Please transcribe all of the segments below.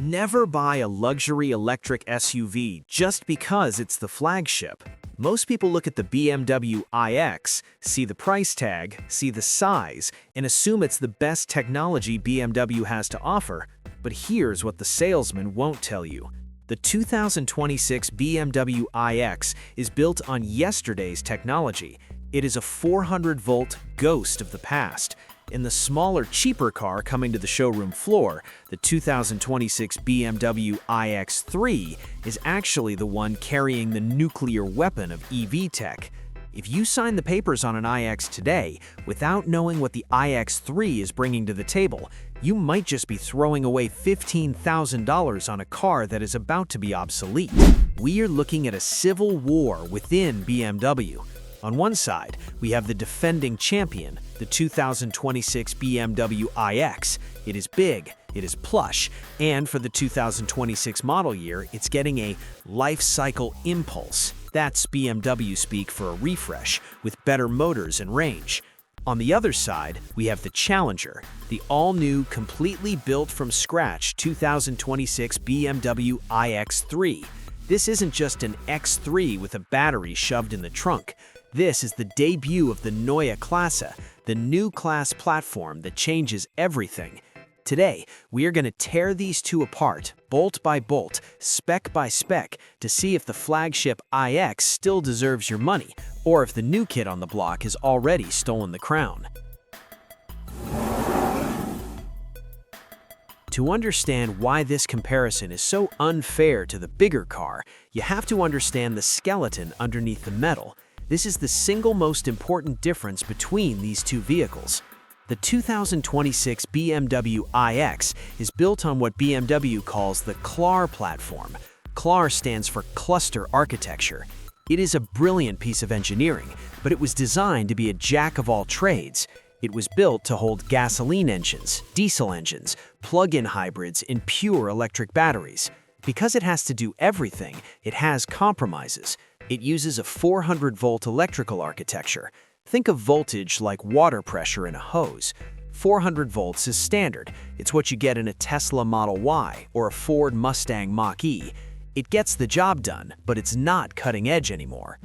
Never buy a luxury electric SUV just because it's the flagship. Most people look at the BMW iX, see the price tag, see the size, and assume it's the best technology BMW has to offer. But here's what the salesman won't tell you. The 2026 BMW iX is built on yesterday's technology. It is a 400-volt ghost of the past. In the smaller, cheaper car coming to the showroom floor, the 2026 BMW iX3 is actually the one carrying the nuclear weapon of EV tech. If you sign the papers on an iX today without knowing what the iX3 is bringing to the table, you might just be throwing away $15,000 on a car that is about to be obsolete. We are looking at a civil war within BMW. On one side, we have the defending champion, the 2026 BMW iX. It is big, it is plush, and for the 2026 model year, it's getting a life cycle impulse. That's BMW speak for a refresh, with better motors and range. On the other side, we have the challenger, the all-new, completely built from scratch 2026 BMW iX3. This isn't just an X3 with a battery shoved in the trunk. This is the debut of the Neue Klasse, the new class platform that changes everything. Today, we are going to tear these two apart, bolt by bolt, spec by spec, to see if the flagship iX still deserves your money, or if the new kid on the block has already stolen the crown. To understand why this comparison is so unfair to the bigger car, you have to understand the skeleton underneath the metal. This is the single most important difference between these two vehicles. The 2026 BMW iX is built on what BMW calls the CLAR platform. CLAR stands for Cluster Architecture. It is a brilliant piece of engineering, but it was designed to be a jack of all trades. It was built to hold gasoline engines, diesel engines, plug-in hybrids, and pure electric batteries. Because it has to do everything, it has compromises. It uses a 400-volt electrical architecture. Think of voltage like water pressure in a hose. 400 volts is standard. It's what you get in a Tesla Model Y or a Ford Mustang Mach-E. It gets the job done, but it's not cutting edge anymore.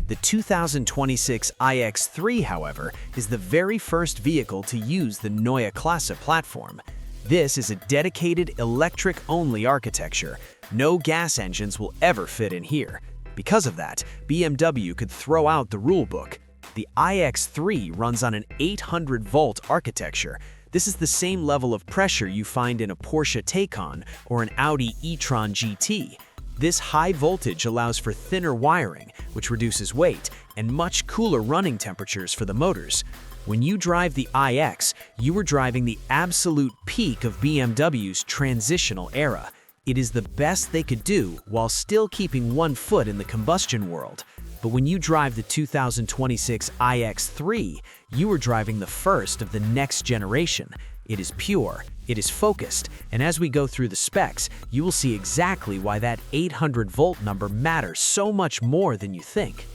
The 2026 iX3, however, is the very first vehicle to use the Neue Klasse platform. This is a dedicated electric-only architecture. No gas engines will ever fit in here. Because of that, BMW could throw out the rulebook. The iX3 runs on an 800-volt architecture. This is the same level of pressure you find in a Porsche Taycan or an Audi e-tron GT. This high voltage allows for thinner wiring, which reduces weight, and much cooler running temperatures for the motors. When you drive the iX, you are driving the absolute peak of BMW's transitional era. It is the best they could do while still keeping one foot in the combustion world. But when you drive the 2026 iX3, you are driving the first of the next generation. It is pure, it is focused, and as we go through the specs, you will see exactly why that 800-volt number matters so much more than you think.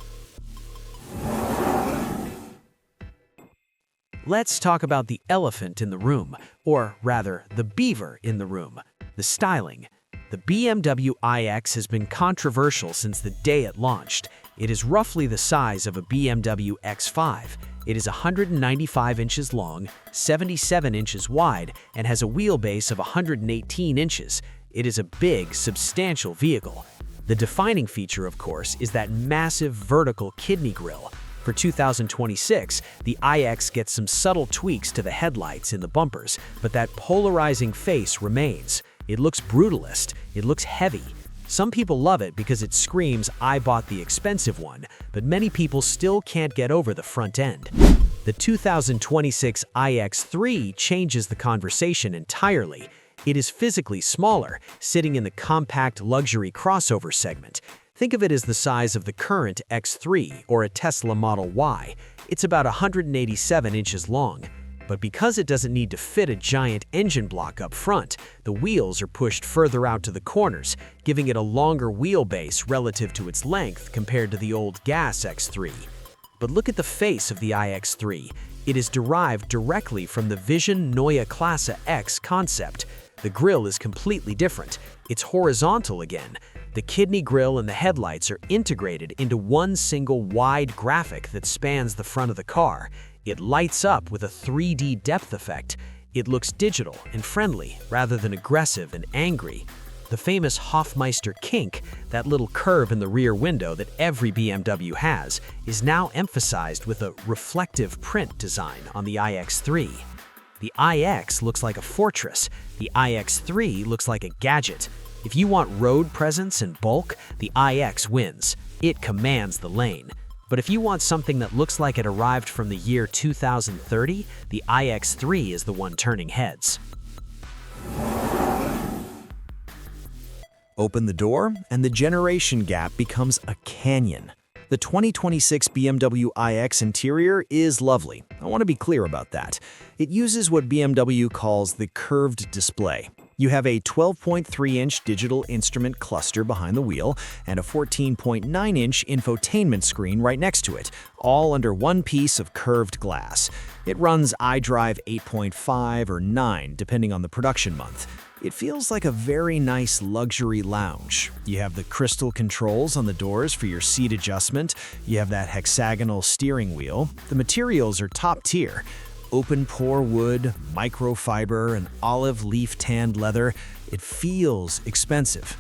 Let's talk about the elephant in the room, or rather, the beaver in the room, the styling. The BMW iX has been controversial since the day it launched. It is roughly the size of a BMW X5. It is 195 inches long, 77 inches wide, and has a wheelbase of 118 inches. It is a big, substantial vehicle. The defining feature, of course, is that massive vertical kidney grille. For 2026, the iX gets some subtle tweaks to the headlights and the bumpers, but that polarizing face remains. It looks brutalist, it looks heavy. Some people love it because it screams, "I bought the expensive one," but many people still can't get over the front end. The 2026 iX3 changes the conversation entirely. It is physically smaller, sitting in the compact luxury crossover segment. Think of it as the size of the current X3 or a Tesla Model Y. It's about 187 inches long. But because it doesn't need to fit a giant engine block up front, the wheels are pushed further out to the corners, giving it a longer wheelbase relative to its length compared to the old gas X3. But look at the face of the iX3. It is derived directly from the Vision Neue Klasse X concept. The grille is completely different. It's horizontal again. The kidney grille and the headlights are integrated into one single wide graphic that spans the front of the car. It lights up with a 3D depth effect. It looks digital and friendly rather than aggressive and angry. The famous Hofmeister kink, that little curve in the rear window that every BMW has, is now emphasized with a reflective print design on the iX3. The iX looks like a fortress. The iX3 looks like a gadget. If you want road presence and bulk, the iX wins. It commands the lane. But if you want something that looks like it arrived from the year 2030, the iX3 is the one turning heads. Open the door, and the generation gap becomes a canyon. The 2026 BMW iX interior is lovely. I want to be clear about that. It uses what BMW calls the curved display. You have a 12.3-inch digital instrument cluster behind the wheel and a 14.9-inch infotainment screen right next to it, all under one piece of curved glass. It runs iDrive 8.5 or 9, depending on the production month. It feels like a very nice luxury lounge. You have the crystal controls on the doors for your seat adjustment. You have that hexagonal steering wheel. The materials are top tier. Open pore wood, microfiber, and olive leaf tanned leather. It feels expensive.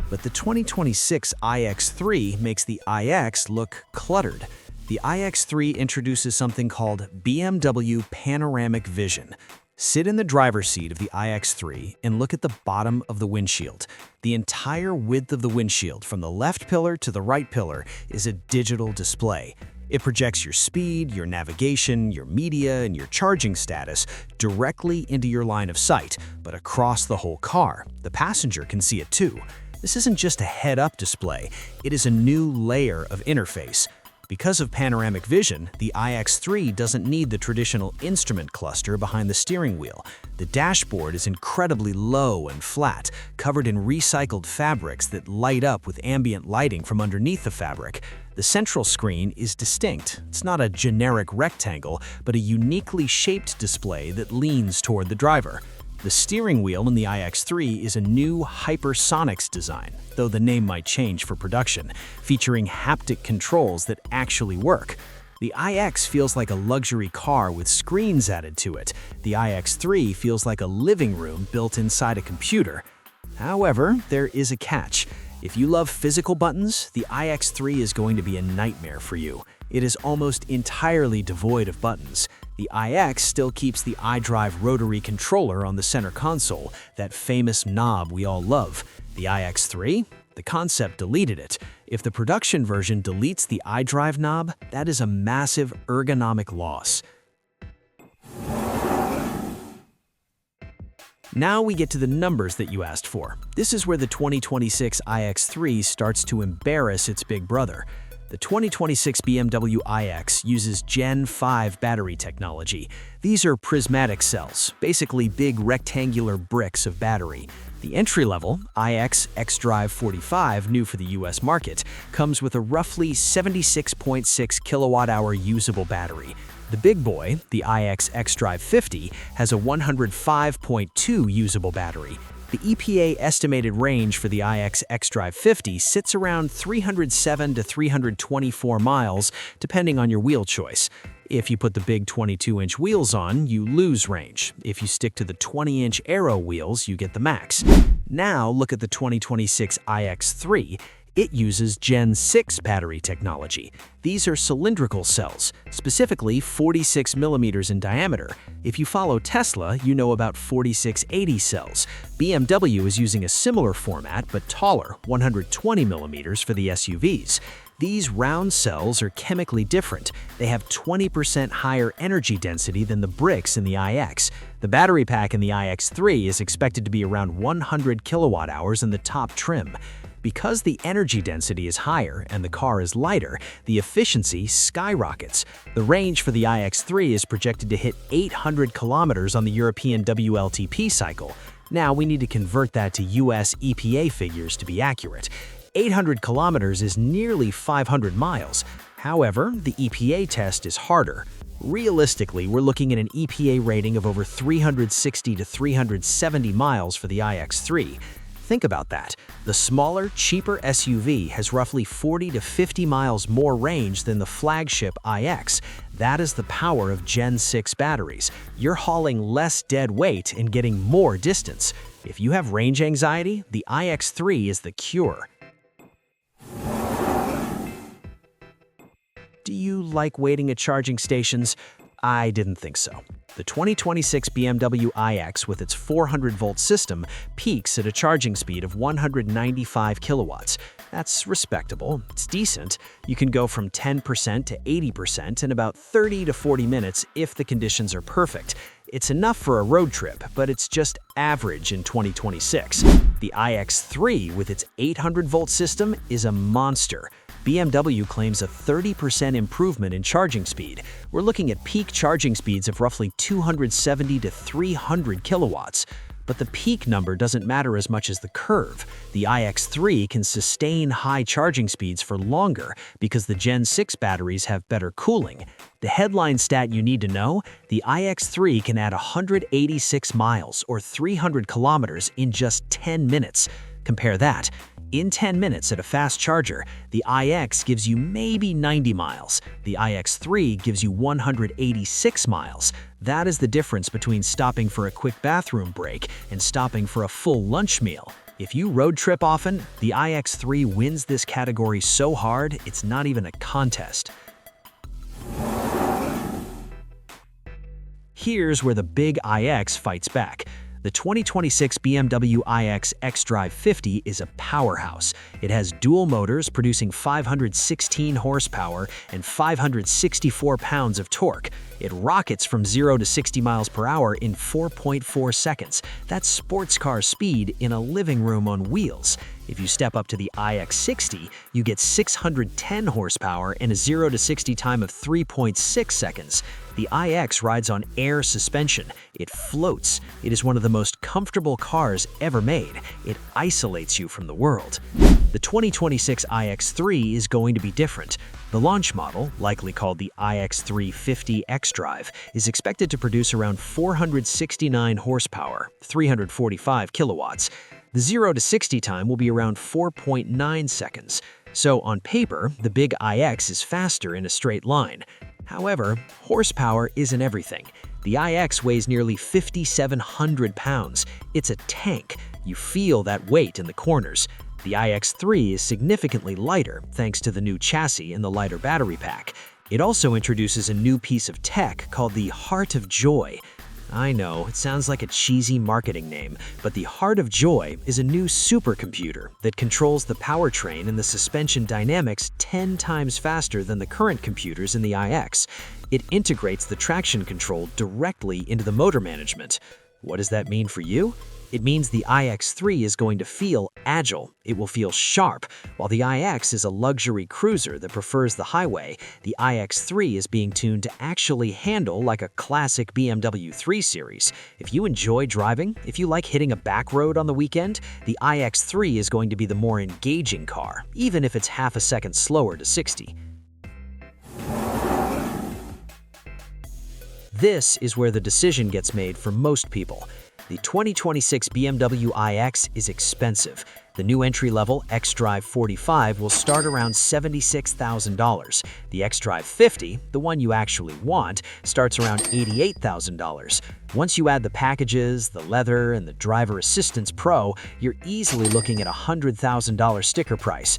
But the 2026 iX3 makes the iX look cluttered. The iX3 introduces something called BMW Panoramic Vision. Sit in the driver's seat of the iX3 and look at the bottom of the windshield. The entire width of the windshield, from the left pillar to the right pillar, is a digital display. It projects your speed, your navigation, your media, and your charging status directly into your line of sight, but across the whole car. The passenger can see it too. This isn't just a head-up display, it is a new layer of interface. Because of Panoramic Vision, the iX3 doesn't need the traditional instrument cluster behind the steering wheel. The dashboard is incredibly low and flat, covered in recycled fabrics that light up with ambient lighting from underneath the fabric. The central screen is distinct. It's not a generic rectangle, but a uniquely shaped display that leans toward the driver. The steering wheel in the iX3 is a new hypersonics design, though the name might change for production, featuring haptic controls that actually work. The iX feels like a luxury car with screens added to it. The iX3 feels like a living room built inside a computer. However, there is a catch. If you love physical buttons, the iX3 is going to be a nightmare for you. It is almost entirely devoid of buttons. The iX still keeps the iDrive rotary controller on the center console, that famous knob we all love. The iX3? The concept deleted it. If the production version deletes the iDrive knob, that is a massive ergonomic loss. Now we get to the numbers that you asked for. This is where the 2026 iX3 starts to embarrass its big brother. The 2026 BMW iX uses Gen 5 battery technology. These are prismatic cells, basically big rectangular bricks of battery. The entry-level iX xDrive 45, new for the US market, comes with a roughly 76.6 kilowatt-hour usable battery. The big boy, the iX xDrive 50, has a 105.2 usable battery. The EPA estimated range for the iX xDrive 50 sits around 307 to 324 miles, depending on your wheel choice. If you put the big 22-inch wheels on, you lose range. If you stick to the 20-inch Aero wheels, you get the max. Now look at the 2026 iX3. It uses Gen 6 battery technology. These are cylindrical cells, specifically 46 millimeters in diameter. If you follow Tesla, you know about 4680 cells. BMW is using a similar format, but taller, 120 millimeters for the SUVs. These round cells are chemically different. They have 20% higher energy density than the bricks in the iX. The battery pack in the iX3 is expected to be around 100 kilowatt hours in the top trim. Because the energy density is higher and the car is lighter, the efficiency skyrockets. The range for the iX3 is projected to hit 800 kilometers on the European WLTP cycle. Now we need to convert that to US EPA figures to be accurate. 800 kilometers is nearly 500 miles. However, the EPA test is harder. Realistically, we're looking at an EPA rating of over 360 to 370 miles for the iX3. Think about that. The smaller, cheaper SUV has roughly 40 to 50 miles more range than the flagship iX. That is the power of Gen 6 batteries. You're hauling less dead weight and getting more distance. If you have range anxiety, the iX3 is the cure. Do you like waiting at charging stations? I didn't think so. The 2026 BMW iX with its 400-volt system peaks at a charging speed of 195 kilowatts. That's respectable. It's decent. You can go from 10% to 80% in about 30 to 40 minutes if the conditions are perfect. It's enough for a road trip, but it's just average in 2026. The iX3 with its 800-volt system is a monster. BMW claims a 30% improvement in charging speed. We're looking at peak charging speeds of roughly 270 to 300 kilowatts. But the peak number doesn't matter as much as the curve. The iX3 can sustain high charging speeds for longer because the Gen 6 batteries have better cooling. The headline stat you need to know, the iX3 can add 186 miles or 300 kilometers in just 10 minutes. Compare that. In 10 minutes at a fast charger, the iX gives you maybe 90 miles. The iX3 gives you 186 miles. That is the difference between stopping for a quick bathroom break and stopping for a full lunch meal. If you road trip often, the iX3 wins this category so hard, it's not even a contest. Here's where the big iX fights back. The 2026 BMW iX xDrive 50 is a powerhouse. It has dual motors producing 516 horsepower and 564 pounds of torque. It rockets from 0 to 60 miles per hour in 4.4 seconds. That's sports car speed in a living room on wheels. If you step up to the iX60, you get 610 horsepower and a 0 to 60 time of 3.6 seconds. The iX rides on air suspension. It floats. It is one of the most comfortable cars ever made. It isolates you from the world. The 2026 iX3 is going to be different. The launch model, likely called the iX3 50 xDrive, is expected to produce around 469 horsepower, 345 kilowatts. The 0 to 60 time will be around 4.9 seconds. So on paper, the big iX is faster in a straight line. However, horsepower isn't everything. The iX weighs nearly 5,700 pounds. It's a tank. You feel that weight in the corners. The iX3 is significantly lighter thanks to the new chassis and the lighter battery pack. It also introduces a new piece of tech called the Heart of Joy. I know, it sounds like a cheesy marketing name, but the Heart of Joy is a new supercomputer that controls the powertrain and the suspension dynamics 10 times faster than the current computers in the iX. It integrates the traction control directly into the motor management. What does that mean for you? It means the iX3 is going to feel agile. It will feel sharp. While the iX is a luxury cruiser that prefers the highway, the iX3 is being tuned to actually handle like a classic BMW 3 Series. If you enjoy driving, if you like hitting a back road on the weekend, the iX3 is going to be the more engaging car, even if it's half a second slower to 60. This is where the decision gets made for most people. The 2026 BMW iX is expensive. The new entry-level xDrive 45 will start around $76,000. The xDrive 50, the one you actually want, starts around $88,000. Once you add the packages, the leather, and the Driver Assistance Pro, you're easily looking at a $100,000 sticker price.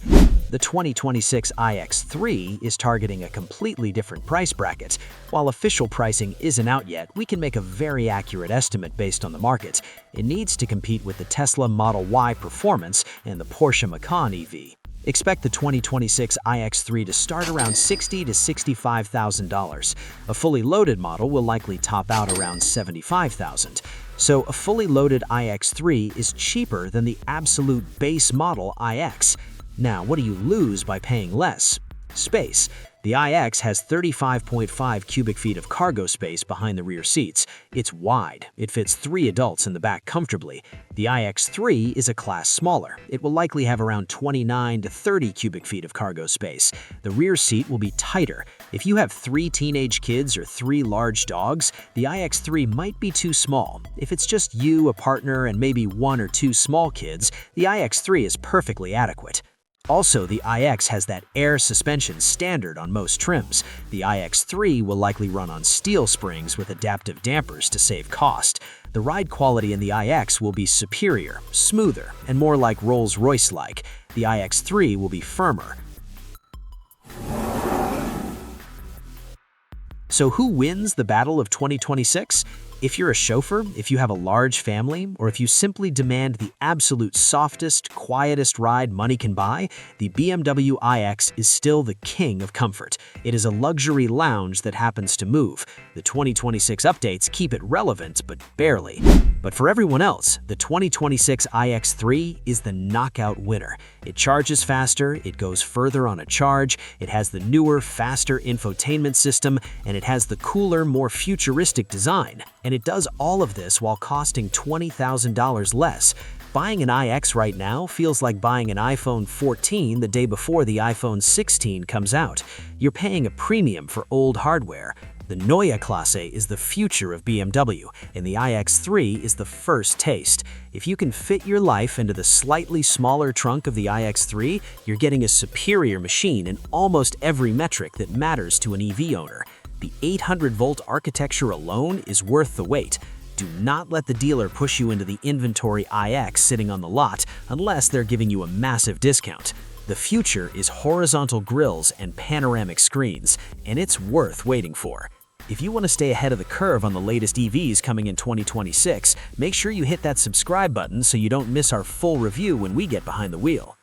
The 2026 iX3 is targeting a completely different price bracket. While official pricing isn't out yet, we can make a very accurate estimate based on the market. It needs to compete with the Tesla Model Y Performance and the Porsche Macan EV. Expect the 2026 iX3 to start around $60,000 to $65,000. A fully loaded model will likely top out around $75,000. So a fully loaded iX3 is cheaper than the absolute base model iX. Now, what do you lose by paying less? Space. The iX has 35.5 cubic feet of cargo space behind the rear seats. It's wide. It fits 3 adults in the back comfortably. The iX3 is a class smaller. It will likely have around 29 to 30 cubic feet of cargo space. The rear seat will be tighter. If you have 3 teenage kids or 3 large dogs, the iX3 might be too small. If it's just you, a partner, and maybe 1 or 2 small kids, the iX3 is perfectly adequate. Also, the iX has that air suspension standard on most trims. The iX3 will likely run on steel springs with adaptive dampers to save cost. The ride quality in the iX will be superior, smoother, and more like Rolls-Royce-like. The iX3 will be firmer. So who wins the battle of 2026? If you're a chauffeur, if you have a large family, or if you simply demand the absolute softest, quietest ride money can buy, the BMW iX is still the king of comfort. It is a luxury lounge that happens to move. The 2026 updates keep it relevant, but barely. But for everyone else, the 2026 iX3 is the knockout winner. It charges faster, it goes further on a charge, it has the newer, faster infotainment system, and it has the cooler, more futuristic design. And it does all of this while costing $20,000 less. Buying an iX right now feels like buying an iPhone 14 the day before the iPhone 16 comes out. You're paying a premium for old hardware. The Neue Klasse is the future of BMW, and the iX3 is the first taste. If you can fit your life into the slightly smaller trunk of the iX3, you're getting a superior machine in almost every metric that matters to an EV owner. The 800-volt architecture alone is worth the wait. Do not let the dealer push you into the inventory iX sitting on the lot unless they're giving you a massive discount. The future is horizontal grills and panoramic screens, and it's worth waiting for. If you want to stay ahead of the curve on the latest EVs coming in 2026, make sure you hit that subscribe button so you don't miss our full review when we get behind the wheel.